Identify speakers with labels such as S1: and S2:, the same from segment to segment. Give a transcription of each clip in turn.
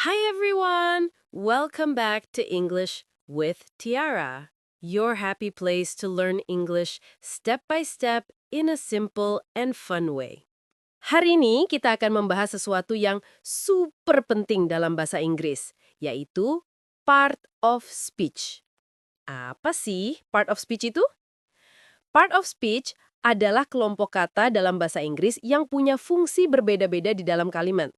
S1: Hi everyone! Welcome back to English with Tiara, your happy place to learn English step by step in a simple and fun way. Hari ini kita akan membahas sesuatu yang super penting dalam bahasa Inggris, yaitu part of speech. Apa sih part of speech itu? Part of speech adalah kelompok kata dalam bahasa Inggris yang punya fungsi berbeda-beda di dalam kalimat.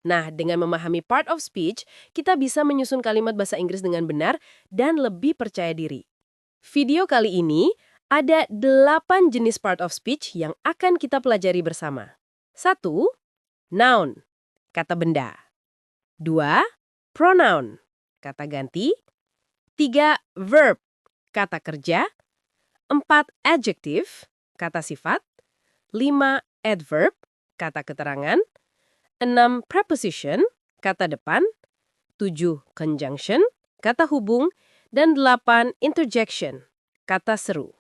S1: Nah, dengan memahami part of speech, kita bisa menyusun kalimat bahasa Inggris dengan benar dan lebih percaya diri. Video kali ini ada 8 jenis part of speech yang akan kita pelajari bersama. 1. Noun, kata benda. 2. Pronoun, kata ganti. 3. Verb, kata kerja. 4. Adjective, kata sifat. 5. Adverb, kata keterangan. 6. Preposition, kata depan. 7. Conjunction, kata hubung. Dan 8. Interjection, kata seru.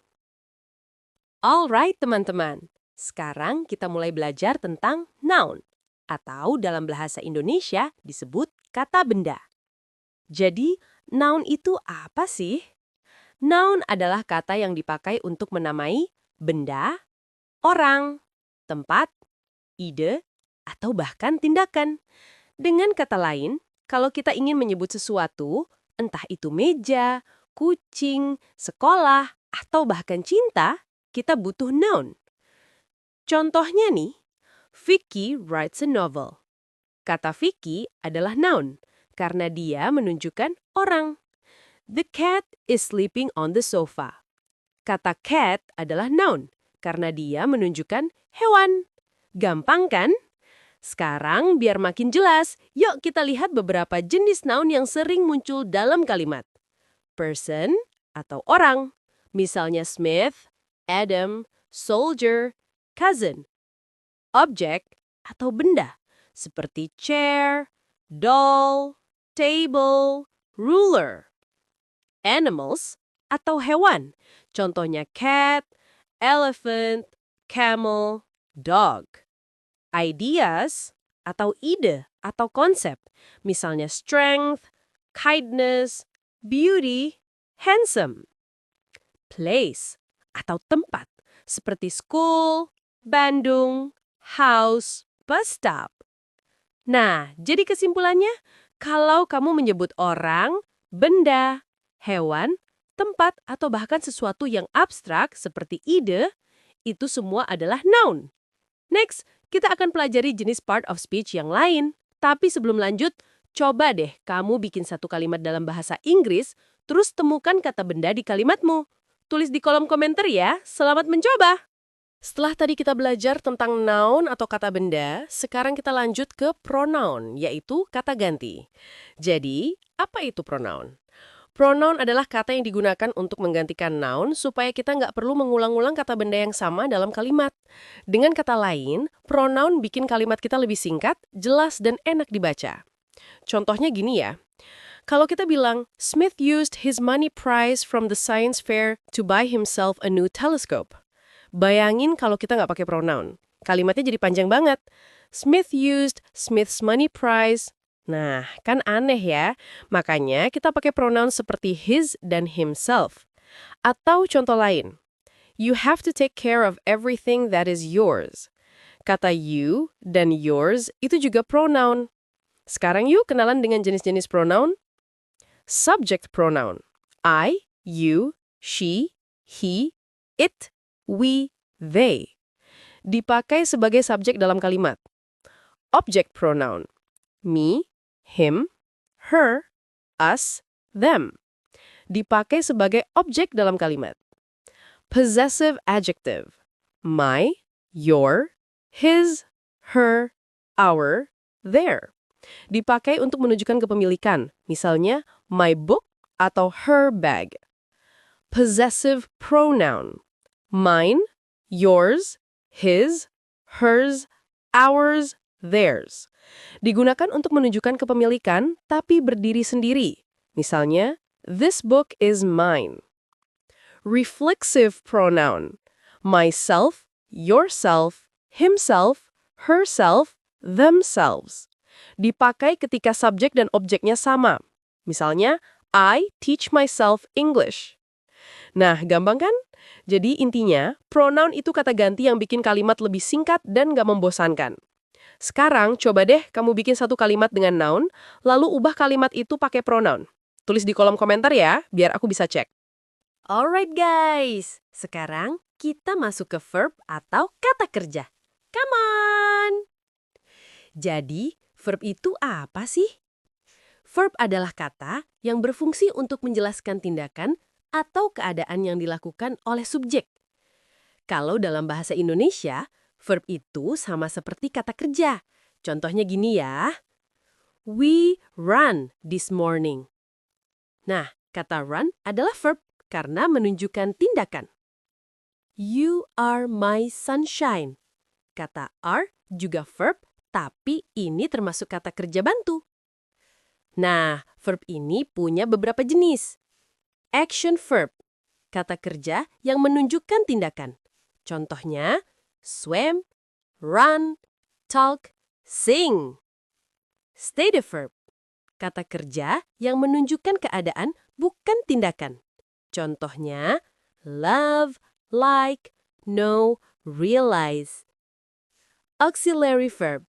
S1: Alright teman-teman, sekarang kita mulai belajar tentang noun, atau dalam bahasa Indonesia disebut kata benda. Jadi, noun itu apa sih? Noun adalah kata yang dipakai untuk menamai benda, orang, tempat, ide, atau bahkan tindakan. Dengan kata lain, kalau kita ingin menyebut sesuatu, entah itu meja, kucing, sekolah, atau bahkan cinta, kita butuh noun. Contohnya nih, Vicky writes a novel. Kata Vicky adalah noun, karena dia menunjukkan orang. The cat is sleeping on the sofa. Kata cat adalah noun, karena dia menunjukkan hewan. Gampang kan? Sekarang biar makin jelas, yuk kita lihat beberapa jenis noun yang sering muncul dalam kalimat. Person atau orang, misalnya Smith, Adam, soldier, cousin. Object atau benda, seperti chair, doll, table, ruler. Animals atau hewan, contohnya cat, elephant, camel, dog. Ideas atau ide atau konsep, misalnya strength, kindness, beauty, handsome. Place atau tempat, seperti school, Bandung, house, bus stop. Nah, jadi kesimpulannya, kalau kamu menyebut orang, benda, hewan, tempat, atau bahkan sesuatu yang abstrak seperti ide, itu semua adalah noun. Next, kita akan pelajari jenis part of speech yang lain. Tapi sebelum lanjut, coba deh kamu bikin satu kalimat dalam bahasa Inggris, terus temukan kata benda di kalimatmu. Tulis di kolom komentar ya. Selamat mencoba! Setelah tadi kita belajar tentang noun atau kata benda, sekarang kita lanjut ke pronoun, yaitu kata ganti. Jadi, apa itu pronoun? Pronoun adalah kata yang digunakan untuk menggantikan noun supaya kita nggak perlu mengulang-ulang kata benda yang sama dalam kalimat. Dengan kata lain, pronoun bikin kalimat kita lebih singkat, jelas, dan enak dibaca. Contohnya gini ya, kalau kita bilang, Smith used his money prize from the science fair to buy himself a new telescope. Bayangin kalau kita nggak pakai pronoun. Kalimatnya jadi panjang banget. Smith used Smith's money prize. Nah, kan aneh ya. Makanya kita pakai pronoun seperti his dan himself. Atau contoh lain. You have to take care of everything that is yours. Kata you dan yours itu juga pronoun. Sekarang yuk kenalan dengan jenis-jenis pronoun. Subject pronoun. I, you, she, he, it, we, they. Dipakai sebagai subjek dalam kalimat. Object pronoun. Me, him, her, us, them. Dipakai sebagai objek dalam kalimat. Possessive adjective. My, your, his, her, our, their. Dipakai untuk menunjukkan kepemilikan. Misalnya, my book atau her bag. Possessive pronoun. Mine, yours, his, hers, ours, theirs. Digunakan untuk menunjukkan kepemilikan, tapi berdiri sendiri. Misalnya, this book is mine. Reflexive pronoun. Myself, yourself, himself, herself, themselves.
S2: dipakai ketika subjek dan objeknya sama. Misalnya, I teach myself English. Nah, gampang kan? Jadi intinya, pronoun itu kata ganti yang bikin kalimat lebih singkat dan nggak membosankan. Sekarang, coba deh kamu bikin satu kalimat dengan noun, lalu ubah kalimat itu pakai pronoun. Tulis di kolom komentar ya, biar aku bisa cek.
S1: Alright guys, sekarang kita masuk ke verb atau kata kerja. Come on! Jadi, verb itu apa sih? Verb adalah kata yang berfungsi untuk menjelaskan tindakan atau keadaan yang dilakukan oleh subjek. Kalau dalam bahasa Indonesia, verb itu sama seperti kata kerja. Contohnya gini ya. We run this morning. Nah, kata run adalah verb karena menunjukkan tindakan. You are my sunshine. Kata are juga verb, tapi ini termasuk kata kerja bantu. Nah, verb ini punya beberapa jenis. Action verb, kata kerja yang menunjukkan tindakan. Contohnya, swim, run, talk, sing. State verb, kata kerja yang menunjukkan keadaan bukan tindakan. Contohnya, love, like, know, realize. Auxiliary verb,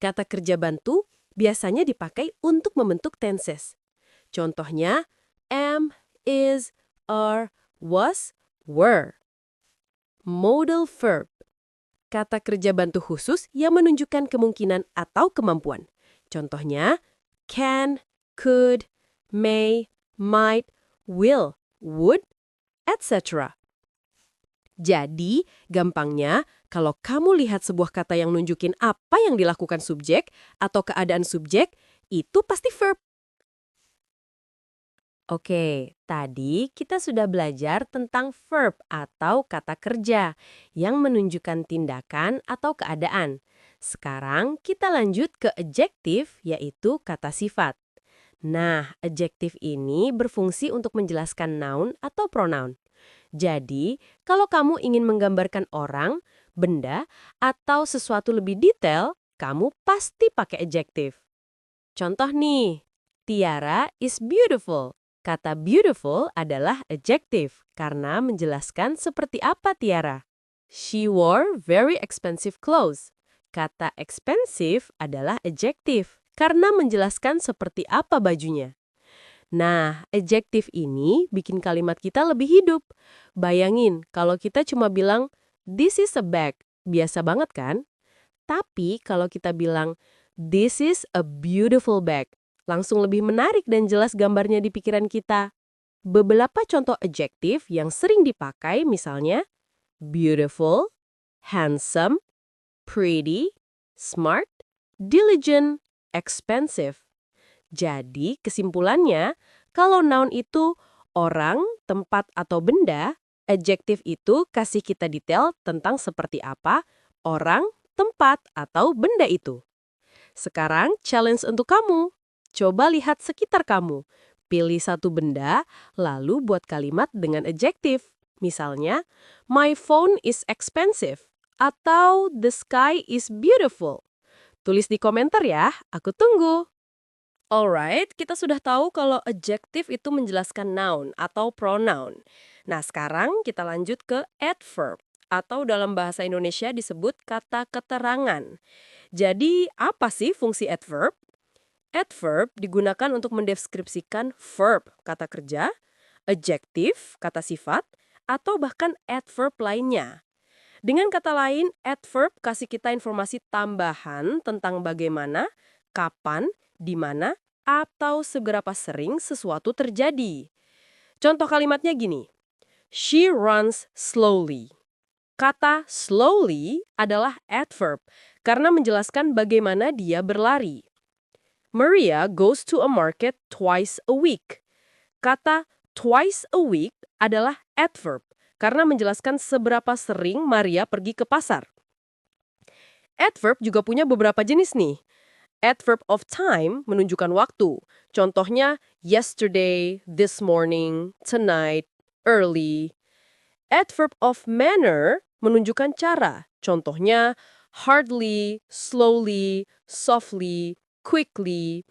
S1: kata kerja bantu biasanya dipakai untuk membentuk tenses. Contohnya, am, is, are, was, were. Modal verb, kata kerja bantu khusus yang menunjukkan kemungkinan atau kemampuan. Contohnya, can, could, may, might, will, would, etc. Jadi, gampangnya, kalau kamu lihat sebuah kata yang nunjukin apa yang dilakukan subjek atau keadaan subjek, itu pasti verb. Oke, tadi kita sudah belajar tentang verb atau kata kerja yang menunjukkan tindakan atau keadaan. Sekarang kita lanjut ke adjektif, yaitu kata sifat. Nah, adjektif ini berfungsi untuk menjelaskan noun atau pronoun. Jadi, kalau kamu ingin menggambarkan orang, benda, atau sesuatu lebih detail, kamu pasti pakai adjektif. Contoh nih, Tiara is beautiful. Kata beautiful adalah adjektif karena menjelaskan seperti apa Tiara. She wore very expensive clothes. Kata expensive adalah adjektif karena menjelaskan seperti apa bajunya. Nah, adjektif ini bikin kalimat kita lebih hidup. Bayangin kalau kita cuma bilang, this is a bag. Biasa banget kan? Tapi kalau kita bilang, this is a beautiful bag, langsung lebih menarik dan jelas gambarnya di pikiran kita. Beberapa contoh adjektif yang sering dipakai misalnya, beautiful, handsome, pretty, smart, diligent, expensive. Jadi, kesimpulannya, kalau noun itu orang, tempat, atau benda, adjektif itu kasih kita detail tentang seperti apa orang, tempat, atau benda itu. Sekarang, challenge untuk kamu. Coba lihat sekitar kamu. Pilih satu benda, lalu buat kalimat dengan adjektif. Misalnya, my phone is expensive. Atau the sky is beautiful. Tulis di komentar ya, aku tunggu. Alright, kita sudah tahu kalau adjektif itu menjelaskan noun atau pronoun. Nah, sekarang kita lanjut ke adverb atau dalam bahasa Indonesia disebut kata keterangan. Jadi, apa sih fungsi adverb? Adverb digunakan untuk mendeskripsikan verb, kata kerja, adjektif, kata sifat, atau bahkan adverb lainnya. Dengan kata lain, adverb kasih kita informasi tambahan tentang bagaimana, kapan, di mana, atau seberapa sering sesuatu terjadi. Contoh kalimatnya gini, she runs slowly. Kata slowly adalah adverb karena menjelaskan bagaimana dia berlari. Maria goes to a market twice a week. Kata twice a week adalah adverb karena menjelaskan seberapa sering Maria pergi ke pasar. Adverb juga punya beberapa jenis nih. Adverb of time menunjukkan waktu. Contohnya yesterday, this morning, tonight, early. Adverb of manner menunjukkan cara. Contohnya hardly, slowly, softly,
S2: quickly.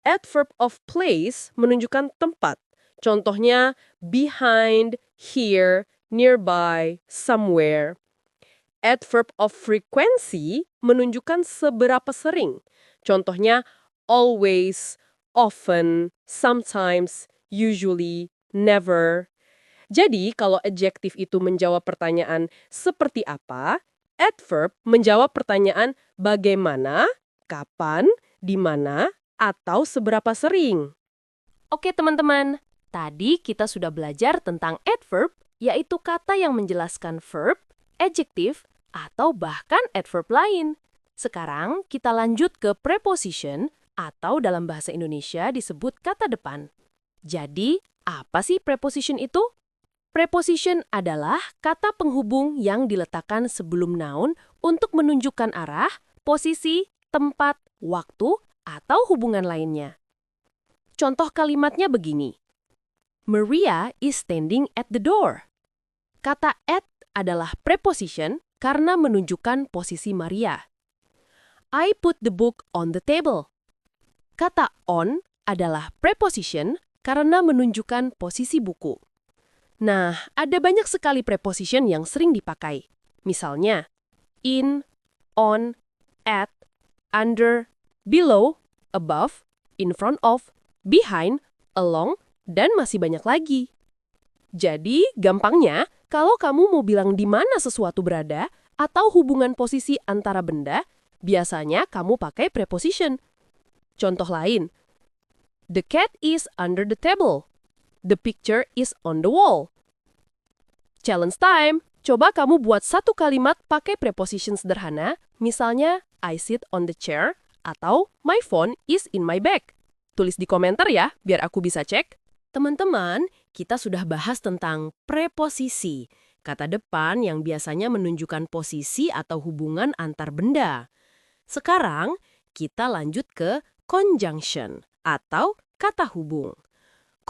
S2: Adverb of place menunjukkan tempat. Contohnya behind, here, nearby, somewhere. Adverb of frequency menunjukkan seberapa sering. Contohnya always, often, sometimes, usually, never. Jadi, kalau adjektif itu menjawab pertanyaan seperti apa, adverb menjawab pertanyaan bagaimana, kapan, di mana, atau seberapa sering.
S1: Oke teman-teman, tadi kita sudah belajar tentang adverb, yaitu kata yang menjelaskan verb, adjektif, atau bahkan adverb lain. Sekarang kita lanjut ke preposition, atau dalam bahasa Indonesia disebut kata depan. Jadi, apa sih preposition itu? Preposition adalah kata penghubung yang diletakkan sebelum noun untuk menunjukkan arah, posisi, tempat, waktu, atau hubungan lainnya. Contoh kalimatnya begini. Maria is standing at the door. Kata at adalah preposition karena menunjukkan posisi Maria. I put the book on the table. Kata on adalah preposition karena menunjukkan posisi buku. Nah, ada banyak sekali preposition yang sering dipakai. Misalnya, in, on, at, under, below, above, in front of, behind, along, dan masih banyak lagi. Jadi, gampangnya, kalau kamu mau bilang di mana sesuatu berada atau hubungan posisi antara benda, biasanya kamu pakai preposition. Contoh lain, the cat is under the table. The picture is on the wall. Challenge time! Coba kamu buat satu kalimat pakai preposition sederhana, misalnya I sit on the chair atau my phone is in my bag. Tulis di komentar ya, biar aku bisa cek. Teman-teman, kita sudah bahas tentang preposisi, kata depan yang biasanya menunjukkan posisi atau hubungan antar benda. Sekarang, kita lanjut ke conjunction atau kata hubung.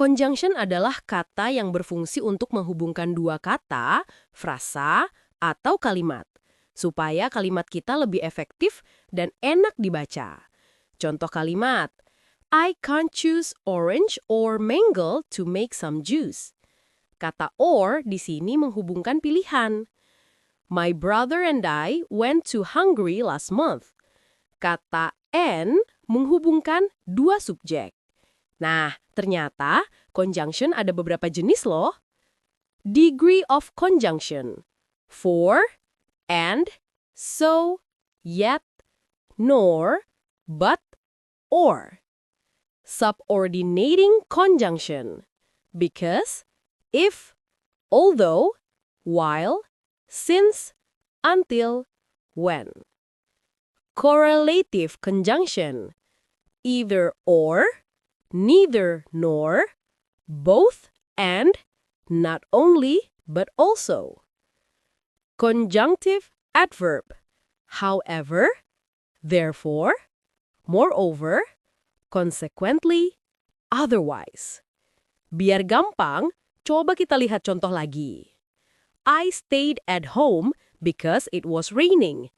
S1: Conjunction adalah kata yang berfungsi untuk menghubungkan dua kata, frasa, atau kalimat, supaya kalimat kita lebih efektif dan enak dibaca. Contoh kalimat, I can't choose orange or mango to make some juice. Kata or di sini menghubungkan pilihan. My brother and I went to Hungary last month. Kata and menghubungkan dua subjek. Nah, ternyata conjunction ada beberapa jenis loh. Degree of conjunction. For, and, so, yet, nor, but, or. Subordinating conjunction. Because, if, although, while, since, until, when. Correlative conjunction. Either or, neither nor, both and, not only but also. Conjunctive adverb. However, therefore, moreover, consequently, otherwise. Biar gampang, coba kita lihat contoh lagi. I stayed at home because it was raining.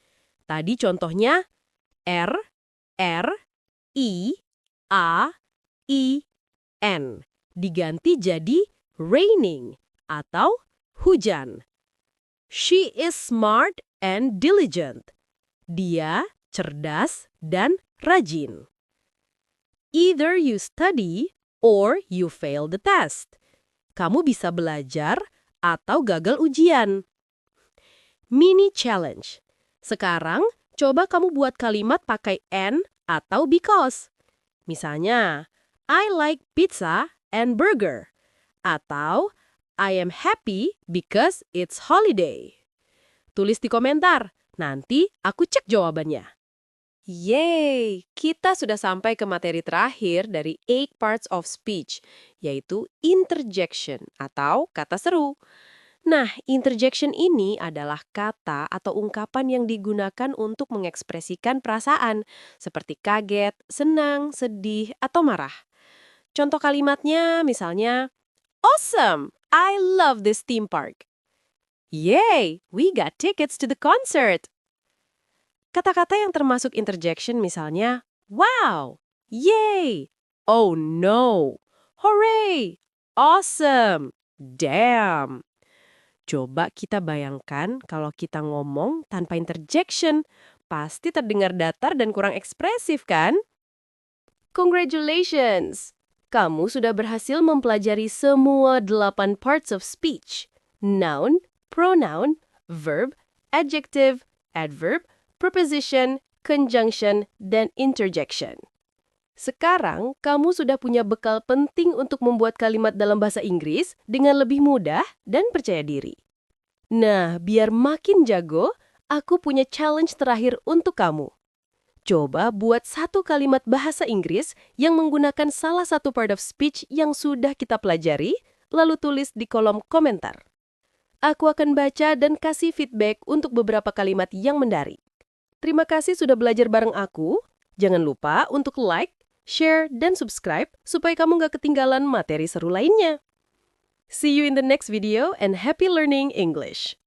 S1: Tadi contohnya R, I, A, I, N. Diganti jadi raining atau hujan. She is smart and diligent. Dia cerdas dan rajin. Either you study or you fail the test. Kamu bisa belajar atau gagal ujian. Mini challenge. Sekarang, coba kamu buat kalimat pakai and atau because. Misalnya, I like pizza and burger. Atau, I am happy because it's holiday. Tulis di komentar, nanti aku cek jawabannya. Yeay, kita sudah sampai ke materi terakhir dari 8 parts of speech, yaitu interjection atau kata seru. Nah, interjection ini adalah kata atau ungkapan yang digunakan untuk mengekspresikan perasaan, seperti kaget, senang, sedih, atau marah. Contoh kalimatnya misalnya, awesome! I love this theme park. Yay! We got tickets to the concert! Kata-kata yang termasuk interjection misalnya, Wow! Yay! Oh no! Hooray! Awesome! Damn! Coba kita bayangkan kalau kita ngomong tanpa interjection. Pasti terdengar datar dan kurang ekspresif, kan? Congratulations! Kamu sudah berhasil mempelajari semua 8 parts of speech. Noun, pronoun, verb, adjective, adverb, preposition, conjunction, dan interjection. Sekarang, kamu sudah punya bekal penting untuk membuat kalimat dalam bahasa Inggris dengan lebih mudah dan percaya diri. Nah, biar makin jago, aku punya challenge terakhir untuk kamu. Coba buat satu kalimat bahasa Inggris yang menggunakan salah satu part of speech yang sudah kita pelajari, lalu tulis di kolom komentar. Aku akan baca dan kasih feedback untuk beberapa kalimat yang menarik. Terima kasih sudah belajar bareng aku. Jangan lupa untuk like, share, dan subscribe supaya kamu nggak ketinggalan materi seru lainnya. See you in the next video and happy learning English!